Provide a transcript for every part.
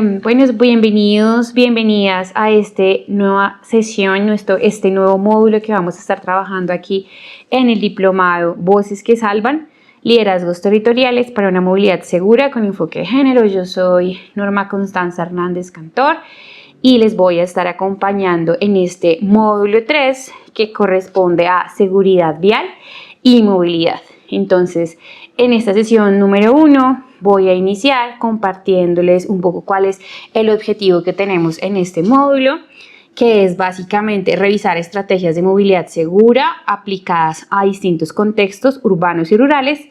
Buenos, bienvenidos, bienvenidas a esta nueva sesión, este nuevo módulo que vamos a estar trabajando aquí en el diplomado Voces que Salvan, Liderazgos Territoriales para una Movilidad Segura con enfoque de género. Yo soy Norma Constanza Hernández Cantor y les voy a estar acompañando en este módulo 3 que corresponde a seguridad vial y movilidad. Entonces, en esta sesión número 1 voy a iniciar compartiéndoles un poco cuál es el objetivo que tenemos en este módulo, que es básicamente revisar estrategias de movilidad segura aplicadas a distintos contextos urbanos y rurales,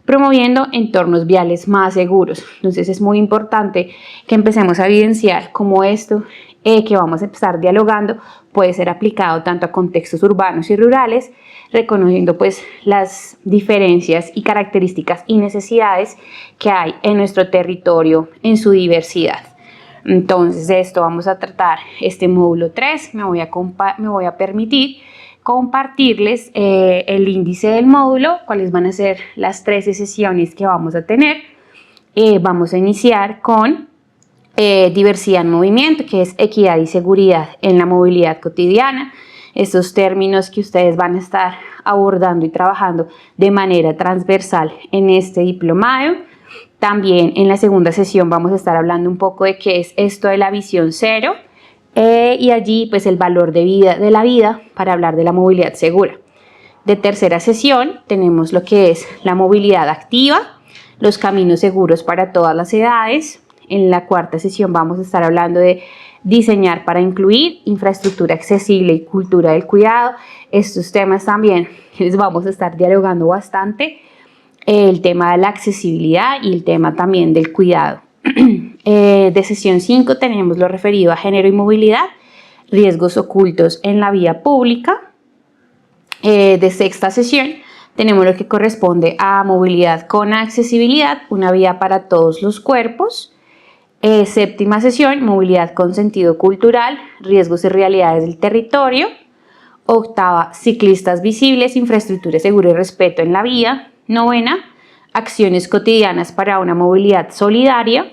promoviendo entornos viales más seguros. Entonces es muy importante que empecemos a evidenciar cómo esto que vamos a estar dialogando puede ser aplicado tanto a contextos urbanos y rurales, reconociendo pues las diferencias y características y necesidades que hay en nuestro territorio en su diversidad. Entonces de esto vamos a tratar este módulo 3. Me voy a permitir compartirles el índice del módulo, cuáles van a ser las 13 sesiones que vamos a tener. Vamos a iniciar con diversidad en movimiento, que es equidad y seguridad en la movilidad cotidiana. Estos términos que ustedes van a estar abordando y trabajando de manera transversal en este diplomado. También en la segunda sesión vamos a estar hablando un poco de qué es esto de la visión cero y allí pues el valor de la vida para hablar de la movilidad segura. De tercera sesión tenemos lo que es la movilidad activa, los caminos seguros para todas las edades. En la cuarta sesión vamos a estar hablando de diseñar para incluir, infraestructura accesible y cultura del cuidado. Estos temas también les vamos a estar dialogando bastante. El tema de la accesibilidad y el tema también del cuidado. De sesión 5 tenemos lo referido a género y movilidad, riesgos ocultos en la vía pública. De sexta sesión tenemos lo que corresponde a movilidad con accesibilidad, una vía para todos los cuerpos. Séptima sesión, movilidad con sentido cultural, riesgos y realidades del territorio. Octava, ciclistas visibles, infraestructura segura y respeto en la vía. Novena, acciones cotidianas para una movilidad solidaria.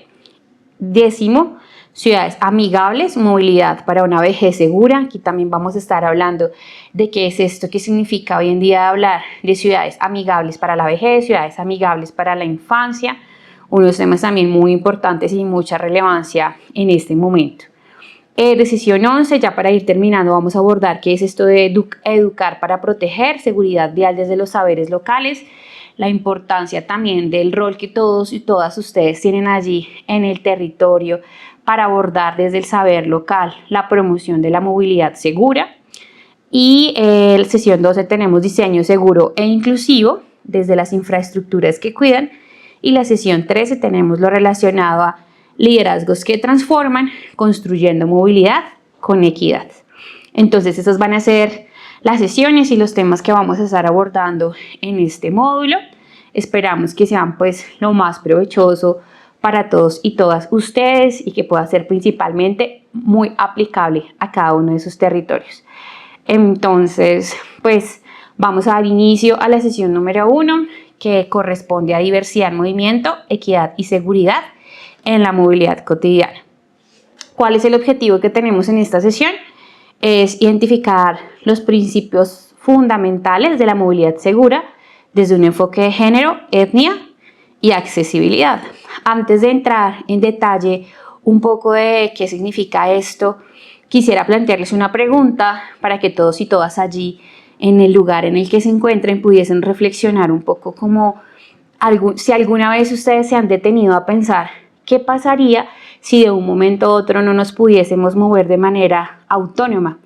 Décimo, ciudades amigables, movilidad para una vejez segura. Aquí también vamos a estar hablando de qué es esto, qué significa hoy en día hablar de ciudades amigables para la vejez, ciudades amigables para la infancia. Unos temas también muy importantes y mucha relevancia en este momento. De sesión 11, ya para ir terminando, vamos a abordar qué es esto de educar para proteger, seguridad vial desde los saberes locales, la importancia también del rol que todos y todas ustedes tienen allí en el territorio para abordar desde el saber local la promoción de la movilidad segura. Y en sesión 12 tenemos diseño seguro e inclusivo desde las infraestructuras que cuidan. Y la sesión 13 tenemos lo relacionado a liderazgos que transforman, construyendo movilidad con equidad. Entonces, esas van a ser las sesiones y los temas que vamos a estar abordando en este módulo. Esperamos que sean pues lo más provechoso para todos y todas ustedes y que pueda ser principalmente muy aplicable a cada uno de sus territorios. Entonces, pues vamos a dar inicio a la sesión número 1, que corresponde a diversidad en movimiento, equidad y seguridad en la movilidad cotidiana. ¿Cuál es el objetivo que tenemos en esta sesión? Es identificar los principios fundamentales de la movilidad segura desde un enfoque de género, etnia y accesibilidad. Antes de entrar en detalle un poco de qué significa esto, quisiera plantearles una pregunta para que todos y todas allí en el lugar en el que se encuentren pudiesen reflexionar un poco como si alguna vez ustedes se han detenido a pensar qué pasaría si de un momento a otro no nos pudiésemos mover de manera autónoma.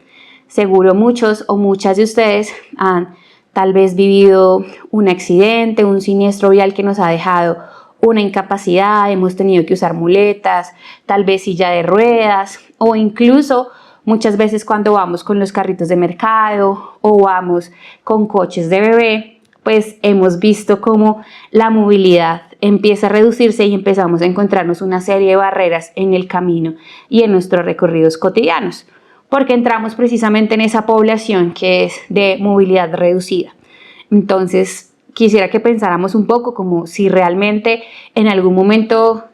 Seguro muchos o muchas de ustedes han tal vez vivido un accidente, un siniestro vial que nos ha dejado una incapacidad, hemos tenido que usar muletas, tal vez silla de ruedas o incluso muchas veces cuando vamos con los carritos de mercado o vamos con coches de bebé, pues hemos visto cómo la movilidad empieza a reducirse y empezamos a encontrarnos una serie de barreras en el camino y en nuestros recorridos cotidianos, porque entramos precisamente en esa población que es de movilidad reducida. Entonces, quisiera que pensáramos un poco como si realmente en algún momento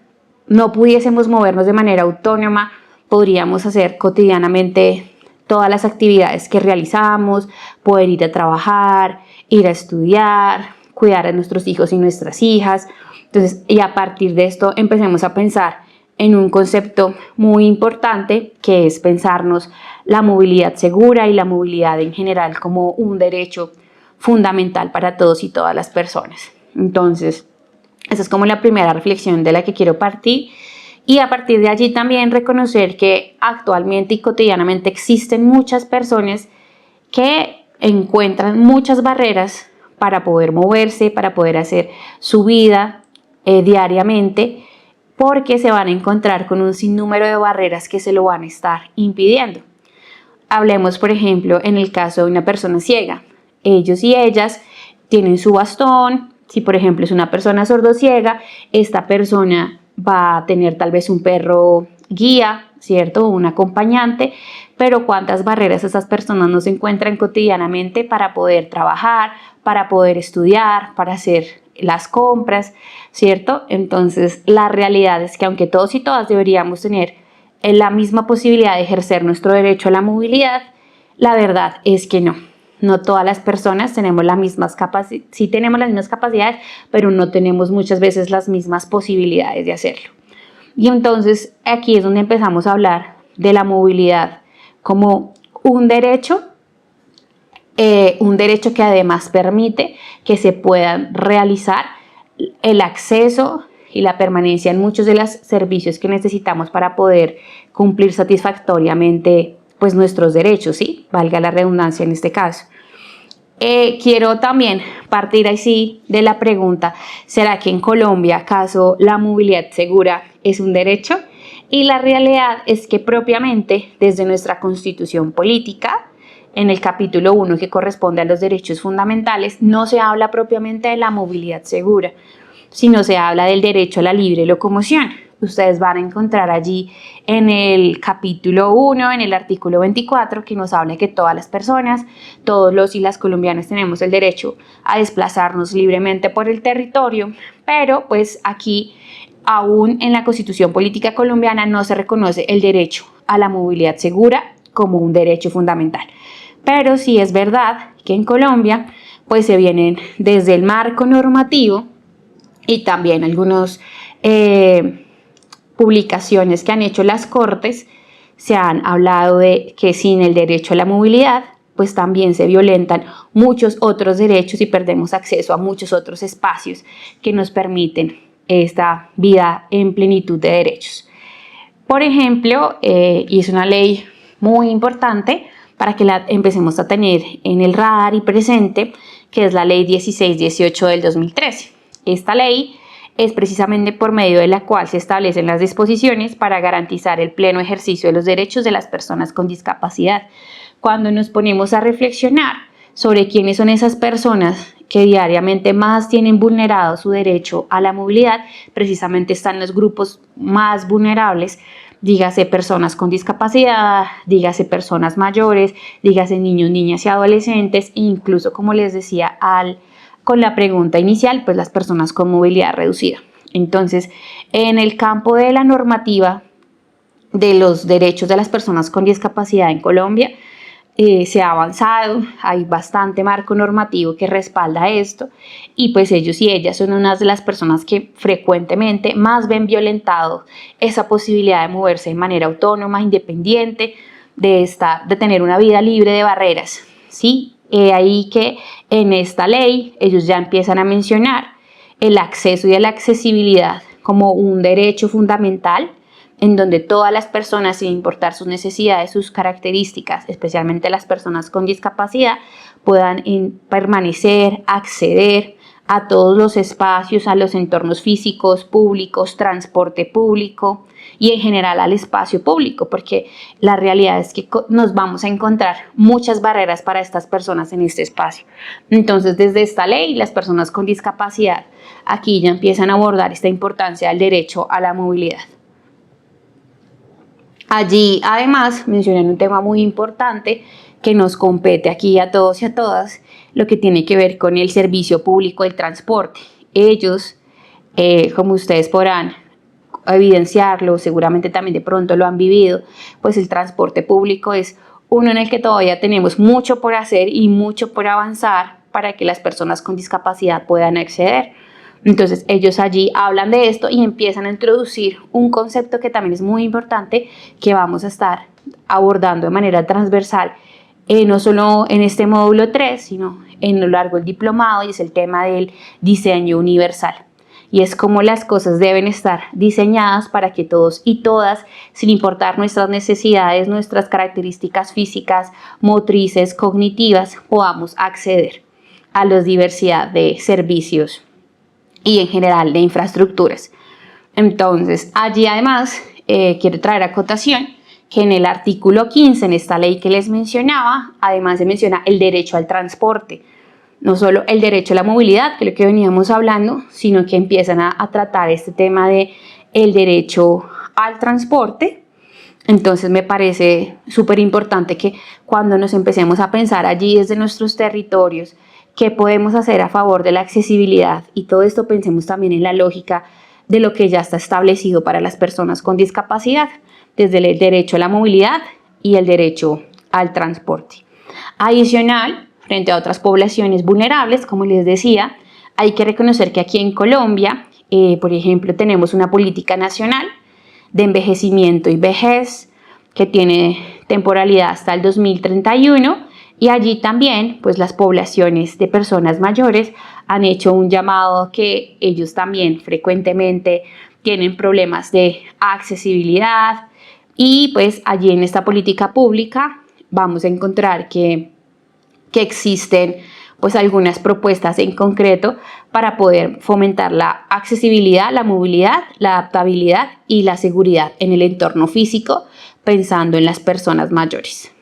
no pudiésemos movernos de manera autónoma, podríamos hacer cotidianamente todas las actividades que realizamos, poder ir a trabajar, ir a estudiar, cuidar a nuestros hijos y nuestras hijas. Entonces, y a partir de esto empecemos a pensar en un concepto muy importante, que es pensarnos la movilidad segura y la movilidad en general como un derecho fundamental para todos y todas las personas. Entonces, esa es como la primera reflexión de la que quiero partir. Y a partir de allí también reconocer que actualmente y cotidianamente existen muchas personas que encuentran muchas barreras para poder moverse, para poder hacer su vida diariamente, porque se van a encontrar con un sinnúmero de barreras que se lo van a estar impidiendo. Hablemos, por ejemplo, en el caso de una persona ciega. Ellos y ellas tienen su bastón. Si, por ejemplo, es una persona sordociega, esta persona va a tener tal vez un perro guía, ¿cierto? Un acompañante, pero ¿cuántas barreras esas personas no se encuentran cotidianamente para poder trabajar, para poder estudiar, para hacer las compras, ¿cierto? Entonces, la realidad es que aunque todos y todas deberíamos tener la misma posibilidad de ejercer nuestro derecho a la movilidad, la verdad es que no. No todas las personas tenemos las mismas capacidades, sí tenemos las mismas capacidades, pero no tenemos muchas veces las mismas posibilidades de hacerlo. Y entonces aquí es donde empezamos a hablar de la movilidad como un derecho que además permite que se puedan realizar el acceso y la permanencia en muchos de los servicios que necesitamos para poder cumplir satisfactoriamente pues nuestros derechos, ¿sí? Valga la redundancia en este caso. Quiero también partir así de la pregunta, ¿será que en Colombia acaso la movilidad segura es un derecho? Y la realidad es que propiamente desde nuestra Constitución política, en el capítulo 1 que corresponde a los derechos fundamentales, no se habla propiamente de la movilidad segura, sino se habla del derecho a la libre locomoción. Ustedes van a encontrar allí en el capítulo 1, en el artículo 24, que nos habla de que todas las personas, todos los y las colombianas tenemos el derecho a desplazarnos libremente por el territorio, pero pues aquí aún en la Constitución Política Colombiana no se reconoce el derecho a la movilidad segura como un derecho fundamental. Pero sí es verdad que en Colombia pues se vienen desde el marco normativo y también algunas publicaciones que han hecho las Cortes, se han hablado de que sin el derecho a la movilidad, pues también se violentan muchos otros derechos y perdemos acceso a muchos otros espacios que nos permiten esta vida en plenitud de derechos. Por ejemplo, y es una ley muy importante para que la empecemos a tener en el radar y presente, que es la Ley 1618 del 2013. Esta ley es precisamente por medio de la cual se establecen las disposiciones para garantizar el pleno ejercicio de los derechos de las personas con discapacidad. Cuando nos ponemos a reflexionar sobre quiénes son esas personas que diariamente más tienen vulnerado su derecho a la movilidad, precisamente están los grupos más vulnerables, dígase personas con discapacidad, dígase personas mayores, dígase niños, niñas y adolescentes, e incluso, como les decía con la pregunta inicial, pues las personas con movilidad reducida. Entonces, en el campo de la normativa de los derechos de las personas con discapacidad en Colombia, se ha avanzado, hay bastante marco normativo que respalda esto y pues ellos y ellas son unas de las personas que frecuentemente más ven violentado esa posibilidad de moverse de manera autónoma, independiente, de tener una vida libre de barreras, ¿sí? Ahí que en esta ley ellos ya empiezan a mencionar el acceso y la accesibilidad como un derecho fundamental en donde todas las personas, sin importar sus necesidades, sus características, especialmente las personas con discapacidad, puedan permanecer, acceder a todos los espacios, a los entornos físicos, públicos, transporte público y en general al espacio público, porque la realidad es que nos vamos a encontrar muchas barreras para estas personas en este espacio. Entonces, desde esta ley, las personas con discapacidad aquí ya empiezan a abordar esta importancia del derecho a la movilidad. Allí, además, mencionan un tema muy importante que nos compete aquí a todos y a todas, lo que tiene que ver con el servicio público del transporte. Ellos, como ustedes podrán evidenciarlo, seguramente también de pronto lo han vivido, pues el transporte público es uno en el que todavía tenemos mucho por hacer y mucho por avanzar para que las personas con discapacidad puedan acceder. Entonces ellos allí hablan de esto y empiezan a introducir un concepto que también es muy importante, que vamos a estar abordando de manera transversal, no solo en este módulo 3, sino en lo largo del diplomado, y es el tema del diseño universal. Y es cómo las cosas deben estar diseñadas para que todos y todas, sin importar nuestras necesidades, nuestras características físicas, motrices, cognitivas, podamos acceder a la diversidad de servicios y en general de infraestructuras. Entonces, allí además quiero traer a acotación que en el artículo 15, en esta ley que les mencionaba, además se menciona el derecho al transporte. No solo el derecho a la movilidad, que es lo que veníamos hablando, sino que empiezan a tratar este tema de el derecho al transporte. Entonces me parece súper importante que cuando nos empecemos a pensar allí desde nuestros territorios, qué podemos hacer a favor de la accesibilidad y todo esto, pensemos también en la lógica de lo que ya está establecido para las personas con discapacidad, desde el derecho a la movilidad y el derecho al transporte. Adicional, frente a otras poblaciones vulnerables, como les decía, hay que reconocer que aquí en Colombia, por ejemplo, tenemos una política nacional de envejecimiento y vejez que tiene temporalidad hasta el 2031, y allí también pues las poblaciones de personas mayores han hecho un llamado que ellos también frecuentemente tienen problemas de accesibilidad, y pues allí en esta política pública vamos a encontrar que existen pues algunas propuestas en concreto para poder fomentar la accesibilidad, la movilidad, la adaptabilidad y la seguridad en el entorno físico, pensando en las personas mayores.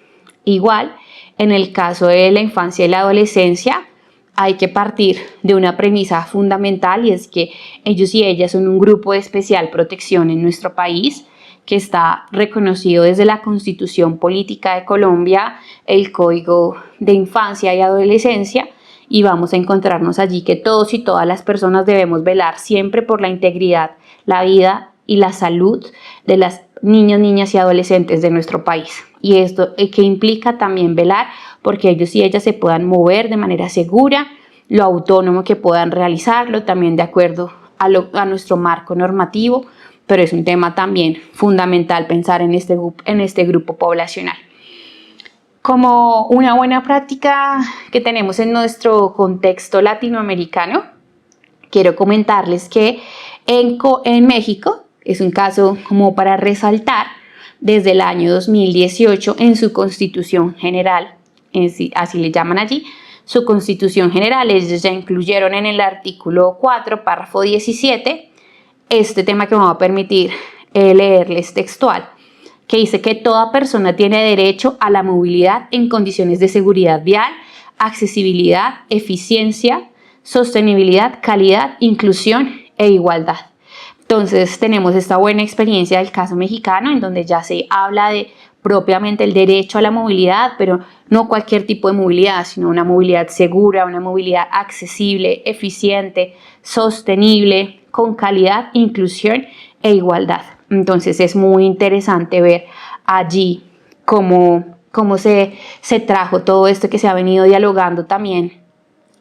Igual, en el caso de la infancia y la adolescencia, hay que partir de una premisa fundamental, y es que ellos y ellas son un grupo de especial protección en nuestro país, que está reconocido desde la Constitución Política de Colombia, el Código de Infancia y Adolescencia, y vamos a encontrarnos allí que todos y todas las personas debemos velar siempre por la integridad, la vida y la salud de las niños, niñas y adolescentes de nuestro país. Y esto que implica también velar porque ellos y ellas se puedan mover de manera segura, lo autónomo que puedan realizarlo, también de acuerdo a nuestro marco normativo, pero es un tema también fundamental pensar en este grupo poblacional. Como una buena práctica que tenemos en nuestro contexto latinoamericano, quiero comentarles que en México, es un caso como para resaltar, desde el año 2018 en su Constitución General, así le llaman allí, su Constitución General, ellos ya incluyeron en el artículo 4, párrafo 17, este tema que me va a permitir leerles textual, que dice que toda persona tiene derecho a la movilidad en condiciones de seguridad vial, accesibilidad, eficiencia, sostenibilidad, calidad, inclusión e igualdad. Entonces tenemos esta buena experiencia del caso mexicano, en donde ya se habla de propiamente el derecho a la movilidad, pero no cualquier tipo de movilidad, sino una movilidad segura, una movilidad accesible, eficiente, sostenible, con calidad, inclusión e igualdad. Entonces es muy interesante ver allí cómo se trajo todo esto que se ha venido dialogando también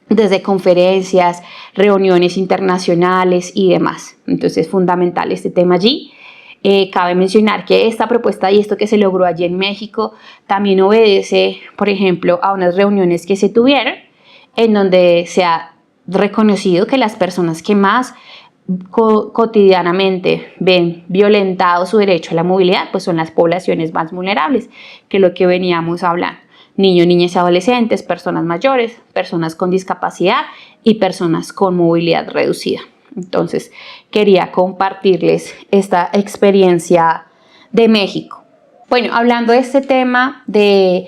desde conferencias, reuniones internacionales y demás. Entonces es fundamental este tema allí. Cabe mencionar que esta propuesta y esto que se logró allí en México también obedece, por ejemplo, a unas reuniones que se tuvieron en donde se ha reconocido que las personas que más cotidianamente ven violentado su derecho a la movilidad pues son las poblaciones más vulnerables, que es lo que veníamos hablando: niños, niñas y adolescentes, personas mayores, personas con discapacidad y personas con movilidad reducida. Entonces quería compartirles esta experiencia de México. Bueno, hablando de este tema de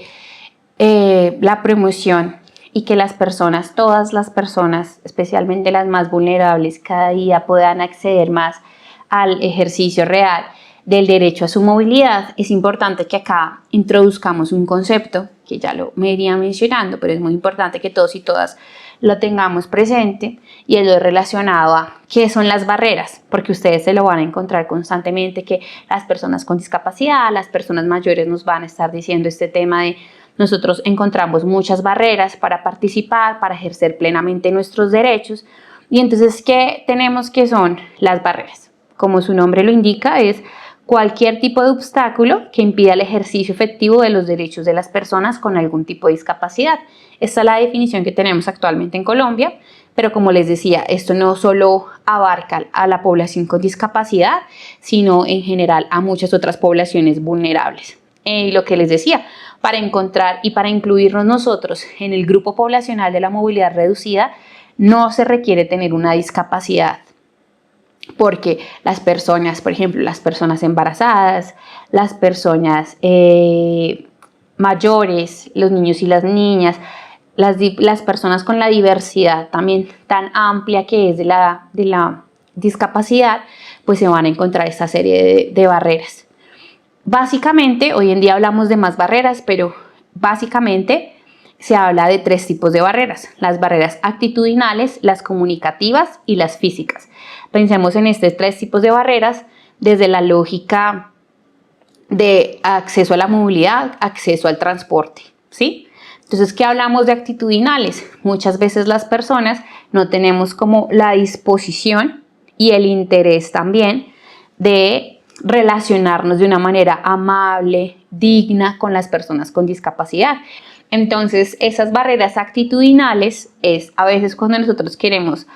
la promoción y que las personas, todas las personas, especialmente las más vulnerables, cada día puedan acceder más al ejercicio real del derecho a su movilidad, es importante que acá introduzcamos un concepto que ya lo me iría mencionando, pero es muy importante que todos y todas lo tengamos presente, y es lo relacionado a qué son las barreras, porque ustedes se lo van a encontrar constantemente, que las personas con discapacidad, las personas mayores nos van a estar diciendo este tema de nosotros encontramos muchas barreras para participar, para ejercer plenamente nuestros derechos. Y entonces, ¿qué tenemos que son las barreras? Como su nombre lo indica, es cualquier tipo de obstáculo que impida el ejercicio efectivo de los derechos de las personas con algún tipo de discapacidad. Esta es la definición que tenemos actualmente en Colombia, pero como les decía, esto no solo abarca a la población con discapacidad, sino en general a muchas otras poblaciones vulnerables. Y lo que les decía, para encontrar y para incluirnos nosotros en el grupo poblacional de la movilidad reducida, no se requiere tener una discapacidad, porque las personas, por ejemplo, las personas embarazadas, las personas mayores, los niños y las niñas, las personas con la diversidad también tan amplia que es de la discapacidad, pues se van a encontrar esta serie de barreras. Básicamente, hoy en día hablamos de más barreras, pero básicamente se habla de 3 tipos de barreras: las barreras actitudinales, las comunicativas y las físicas. Pensemos en estos 3 tipos de barreras desde la lógica de acceso a la movilidad, acceso al transporte, ¿sí? Entonces, ¿qué hablamos de actitudinales? Muchas veces las personas no tenemos como la disposición y el interés también de relacionarnos de una manera amable, digna con las personas con discapacidad. Entonces, esas barreras actitudinales es a veces cuando nosotros queremos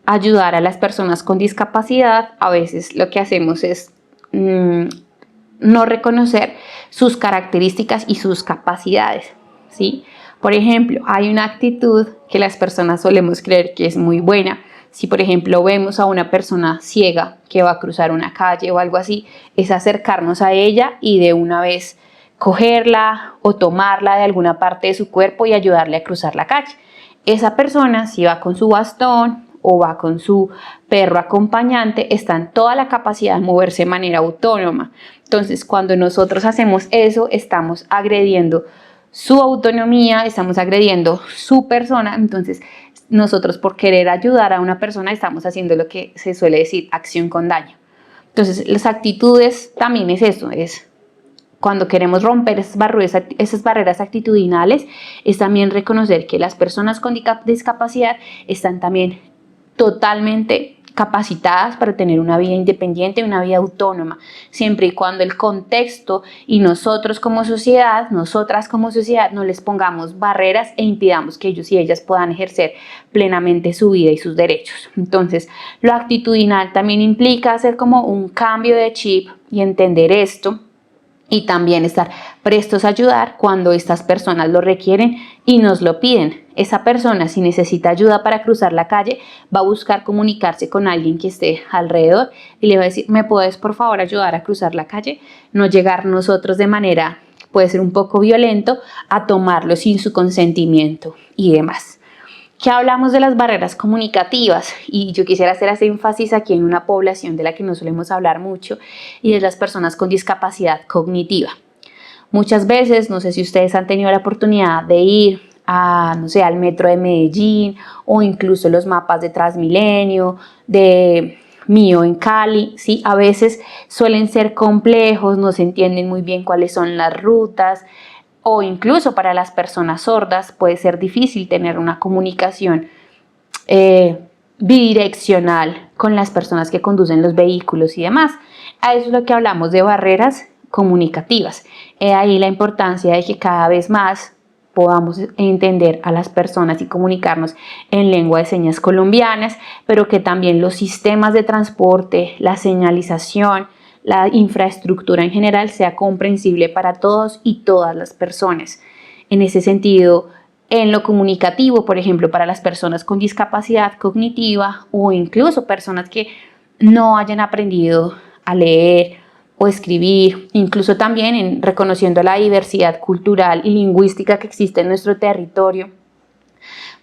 ayudar a las personas con discapacidad, a veces lo que hacemos es no reconocer sus características y sus capacidades, ¿sí? Por ejemplo, hay una actitud que las personas solemos creer que es muy buena. Si, por ejemplo, vemos a una persona ciega que va a cruzar una calle o algo así, es acercarnos a ella y de una vez cogerla o tomarla de alguna parte de su cuerpo y ayudarle a cruzar la calle. Esa persona, si va con su bastón o va con su perro acompañante, está en toda la capacidad de moverse de manera autónoma. Entonces, cuando nosotros hacemos eso, estamos agrediendo su autonomía, estamos agrediendo su persona. Entonces, nosotros por querer ayudar a una persona estamos haciendo lo que se suele decir acción con daño. Entonces, las actitudes también es eso, es cuando queremos romper esas barreras actitudinales, es también reconocer que las personas con discapacidad están también totalmente capacitadas para tener una vida independiente, una vida autónoma, siempre y cuando el contexto y nosotras como sociedad, no les pongamos barreras e impidamos que ellos y ellas puedan ejercer plenamente su vida y sus derechos. Entonces, lo actitudinal también implica hacer como un cambio de chip y entender esto, y también estar prestos a ayudar cuando estas personas lo requieren y nos lo piden. Esa persona, si necesita ayuda para cruzar la calle, va a buscar comunicarse con alguien que esté alrededor y le va a decir: ¿me puedes por favor ayudar a cruzar la calle? No llegar nosotros de manera, puede ser un poco violento, a tomarlo sin su consentimiento y demás. ¿Qué hablamos de las barreras comunicativas? Y yo quisiera hacer ese énfasis aquí en una población de la que no solemos hablar mucho, y es las personas con discapacidad cognitiva. Muchas veces, no sé si ustedes han tenido la oportunidad de ir a, no sé, al metro de Medellín o incluso los mapas de Transmilenio, de Mío en Cali, ¿sí? A veces suelen ser complejos, no se entienden muy bien cuáles son las rutas, o incluso para las personas sordas puede ser difícil tener una comunicación bidireccional con las personas que conducen los vehículos y demás. A eso es lo que hablamos de barreras comunicativas. Ahí la importancia de que cada vez más podamos entender a las personas y comunicarnos en lengua de señas colombianas, pero que también los sistemas de transporte, la señalización, la infraestructura en general sea comprensible para todos y todas las personas. En ese sentido, en lo comunicativo, por ejemplo, para las personas con discapacidad cognitiva o incluso personas que no hayan aprendido a leer o escribir, incluso también en reconociendo la diversidad cultural y lingüística que existe en nuestro territorio,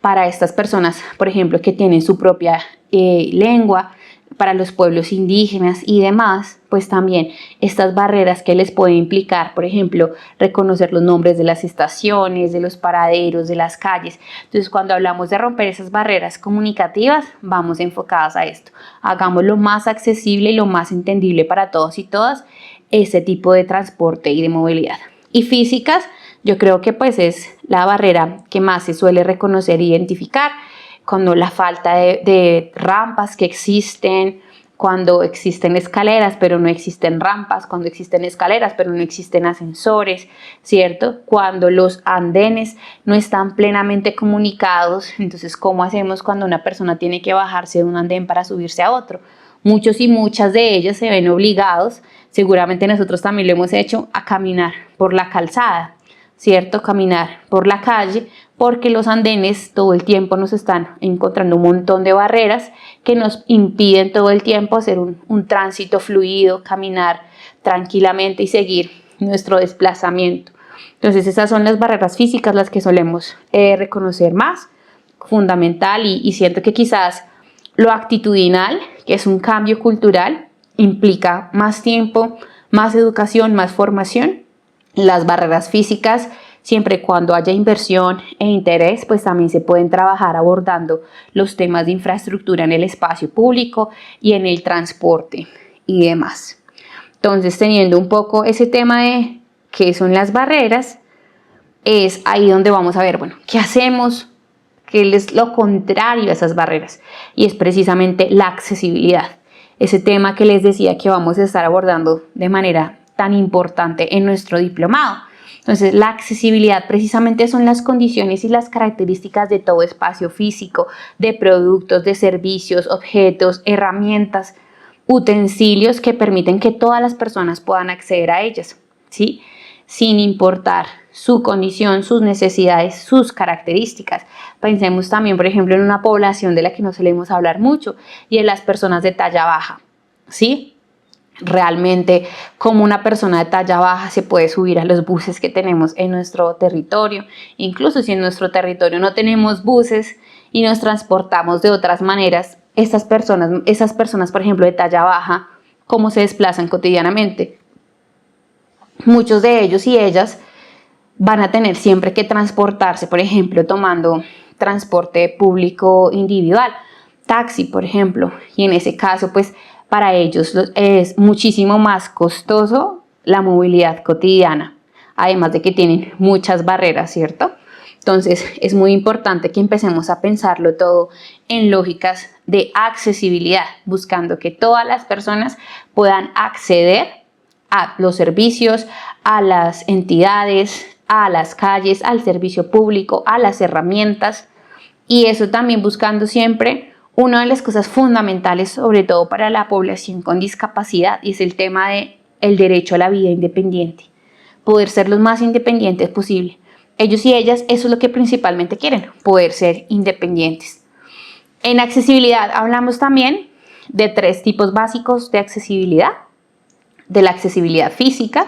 para estas personas, por ejemplo, que tienen su propia lengua, para los pueblos indígenas y demás, pues también estas barreras que les puede implicar, por ejemplo, reconocer los nombres de las estaciones, de los paraderos, de las calles. Entonces, cuando hablamos de romper esas barreras comunicativas, vamos enfocadas a esto. Hagamos lo más accesible y lo más entendible para todos y todas ese tipo de transporte y de movilidad. Y físicas, yo creo que pues es la barrera que más se suele reconocer e identificar, cuando la falta de rampas que existen, cuando existen escaleras pero no existen rampas, cuando existen escaleras pero no existen ascensores, ¿cierto? Cuando los andenes no están plenamente comunicados, entonces ¿cómo hacemos cuando una persona tiene que bajarse de un andén para subirse a otro? Muchos y muchas de ellos se ven obligados, seguramente nosotros también lo hemos hecho, a caminar por la calzada, ¿cierto? Caminar por la calle, porque los andenes todo el tiempo nos están encontrando un montón de barreras que nos impiden todo el tiempo hacer un tránsito fluido, caminar tranquilamente y seguir nuestro desplazamiento. Entonces esas son las barreras físicas las que solemos reconocer más, fundamental, y siento que quizás lo actitudinal, que es un cambio cultural, implica más tiempo, más educación, más formación. Las barreras físicas, siempre y cuando haya inversión e interés, pues también se pueden trabajar abordando los temas de infraestructura en el espacio público y en el transporte y demás. Entonces, teniendo un poco ese tema de qué son las barreras, es ahí donde vamos a ver, bueno, ¿qué hacemos? ¿Qué es lo contrario a esas barreras? Y es precisamente la accesibilidad. Ese tema que les decía que vamos a estar abordando de manera tan importante en nuestro diplomado. Entonces, la accesibilidad precisamente son las condiciones y las características de todo espacio físico, de productos, de servicios, objetos, herramientas, utensilios que permiten que todas las personas puedan acceder a ellas, ¿sí? Sin importar su condición, sus necesidades, sus características. Pensemos también, por ejemplo, en una población de la que no solemos hablar mucho, y en las personas de talla baja, ¿sí? Realmente, como una persona de talla baja se puede subir a los buses que tenemos en nuestro territorio. Incluso si en nuestro territorio no tenemos buses y nos transportamos de otras maneras, esas personas, por ejemplo, de talla baja, ¿cómo se desplazan cotidianamente? Muchos de ellos y ellas van a tener siempre que transportarse, por ejemplo, tomando transporte público individual, taxi, por ejemplo, y en ese caso, pues, para ellos es muchísimo más costoso la movilidad cotidiana, además de que tienen muchas barreras, ¿cierto? Entonces es muy importante que empecemos a pensarlo todo en lógicas de accesibilidad, buscando que todas las personas puedan acceder a los servicios, a las entidades, a las calles, al servicio público, a las herramientas, y eso también buscando siempre una de las cosas fundamentales, sobre todo para la población con discapacidad, y es el tema del derecho a la vida independiente. Poder ser los más independientes posible. Ellos y ellas, eso es lo que principalmente quieren, poder ser independientes. En accesibilidad hablamos también de 3 tipos básicos de accesibilidad. De la accesibilidad física,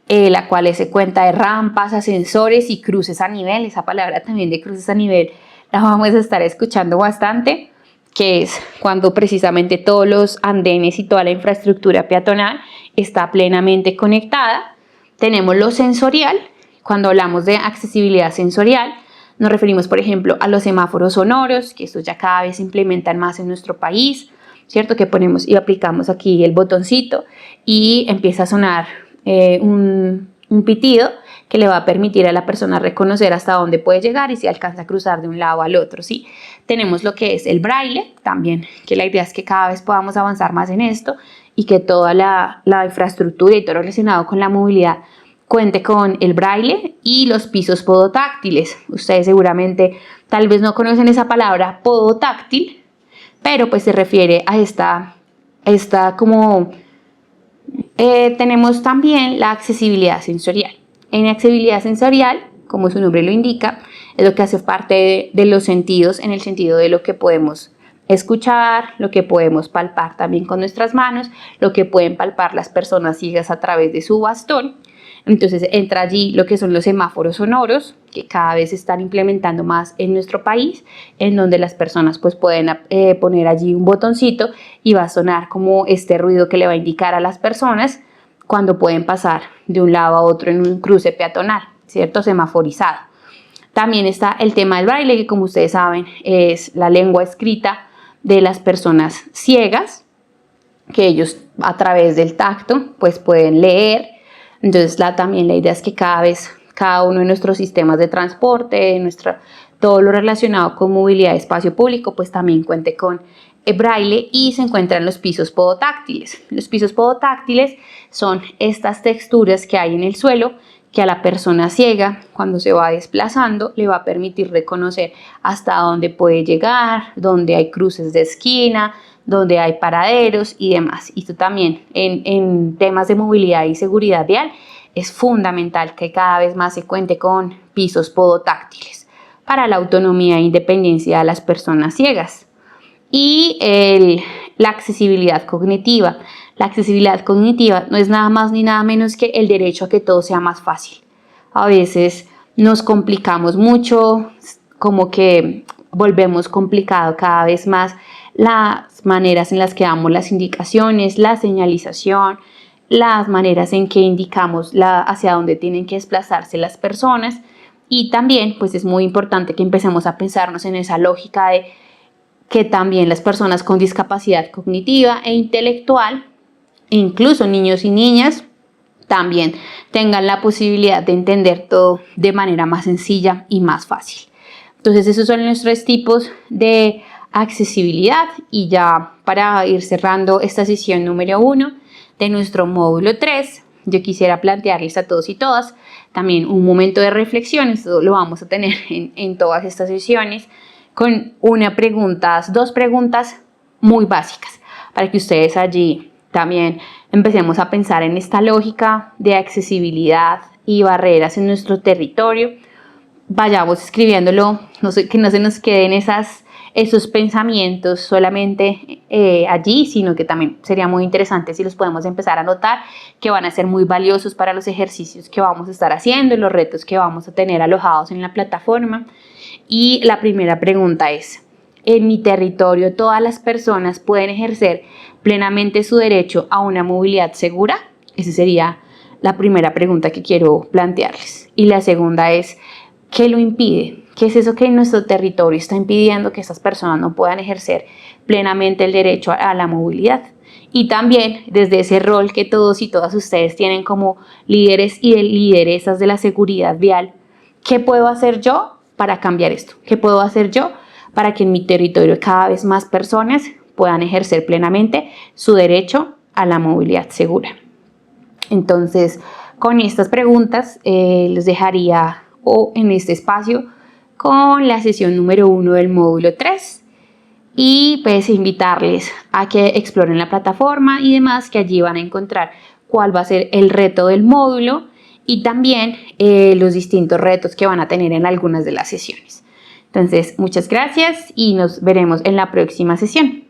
la cual se cuenta de rampas, ascensores y cruces a nivel. Esa palabra también de cruces a nivel la vamos a estar escuchando bastante, que es cuando precisamente todos los andenes y toda la infraestructura peatonal está plenamente conectada. Tenemos lo sensorial. Cuando hablamos de accesibilidad sensorial, nos referimos, por ejemplo, a los semáforos sonoros, que estos ya cada vez se implementan más en nuestro país, ¿cierto? Que ponemos y aplicamos aquí el botoncito y empieza a sonar un pitido que le va a permitir a la persona reconocer hasta dónde puede llegar y si alcanza a cruzar de un lado al otro, ¿sí? Tenemos lo que es el braille también, que la idea es que cada vez podamos avanzar más en esto y que toda la infraestructura y todo lo relacionado con la movilidad cuente con el braille, y los pisos podotáctiles. Ustedes seguramente tal vez no conocen esa palabra podotáctil, pero pues se refiere a esta como... tenemos también la accesibilidad sensorial. En accesibilidad sensorial, como su nombre lo indica, es lo que hace parte de los sentidos, en el sentido de lo que podemos escuchar, lo que podemos palpar también con nuestras manos, lo que pueden palpar las personas ciegas a través de su bastón. Entonces entra allí lo que son los semáforos sonoros, que cada vez se están implementando más en nuestro país, en donde las personas pues pueden poner allí un botoncito y va a sonar como este ruido que le va a indicar a las personas cuando pueden pasar de un lado a otro en un cruce peatonal, ¿cierto? Semaforizado. También está el tema del braille, que como ustedes saben es la lengua escrita de las personas ciegas, que ellos a través del tacto pues pueden leer. Entonces también la idea es que cada uno de nuestros sistemas de transporte, todo lo relacionado con movilidad de espacio público pues también cuente con braille, y se encuentran los pisos podotáctiles. Los pisos podotáctiles son estas texturas que hay en el suelo que a la persona ciega, cuando se va desplazando, le va a permitir reconocer hasta dónde puede llegar, dónde hay cruces de esquina, dónde hay paraderos y demás. Y esto también en temas de movilidad y seguridad vial es fundamental que cada vez más se cuente con pisos podotáctiles para la autonomía e independencia de las personas ciegas. Y la accesibilidad cognitiva. La accesibilidad cognitiva no es nada más ni nada menos que el derecho a que todo sea más fácil. A veces nos complicamos mucho, como que volvemos complicado cada vez más las maneras en las que damos las indicaciones, la señalización, las maneras en que indicamos hacia dónde tienen que desplazarse las personas. Y también pues es muy importante que empecemos a pensarnos en esa lógica de que también las personas con discapacidad cognitiva e intelectual, incluso niños y niñas, también tengan la posibilidad de entender todo de manera más sencilla y más fácil. Entonces esos son nuestros tipos de accesibilidad, y ya para ir cerrando esta sesión número 1 de nuestro módulo 3, yo quisiera plantearles a todos y todas también un momento de reflexión. Esto lo vamos a tener en todas estas sesiones, con dos preguntas muy básicas para que ustedes allí también empecemos a pensar en esta lógica de accesibilidad y barreras en nuestro territorio. Vayamos escribiéndolo, que no se nos queden esos pensamientos solamente allí, sino que también sería muy interesante si los podemos empezar a notar, que van a ser muy valiosos para los ejercicios que vamos a estar haciendo y los retos que vamos a tener alojados en la plataforma. Y la primera pregunta es: ¿en mi territorio todas las personas pueden ejercer plenamente su derecho a una movilidad segura? Esa sería la primera pregunta que quiero plantearles. Y la segunda es: ¿qué lo impide? ¿Qué es eso que en nuestro territorio está impidiendo que estas personas no puedan ejercer plenamente el derecho a la movilidad? Y también desde ese rol que todos y todas ustedes tienen como líderes y lideresas de la seguridad vial, ¿qué puedo hacer yo para cambiar esto? ¿Qué puedo hacer yo para que en mi territorio cada vez más personas puedan ejercer plenamente su derecho a la movilidad segura? Entonces, con estas preguntas los dejaría en este espacio con la sesión número 1 del módulo 3, y pues invitarles a que exploren la plataforma y demás, que allí van a encontrar cuál va a ser el reto del módulo y también los distintos retos que van a tener en algunas de las sesiones. Entonces, muchas gracias y nos veremos en la próxima sesión.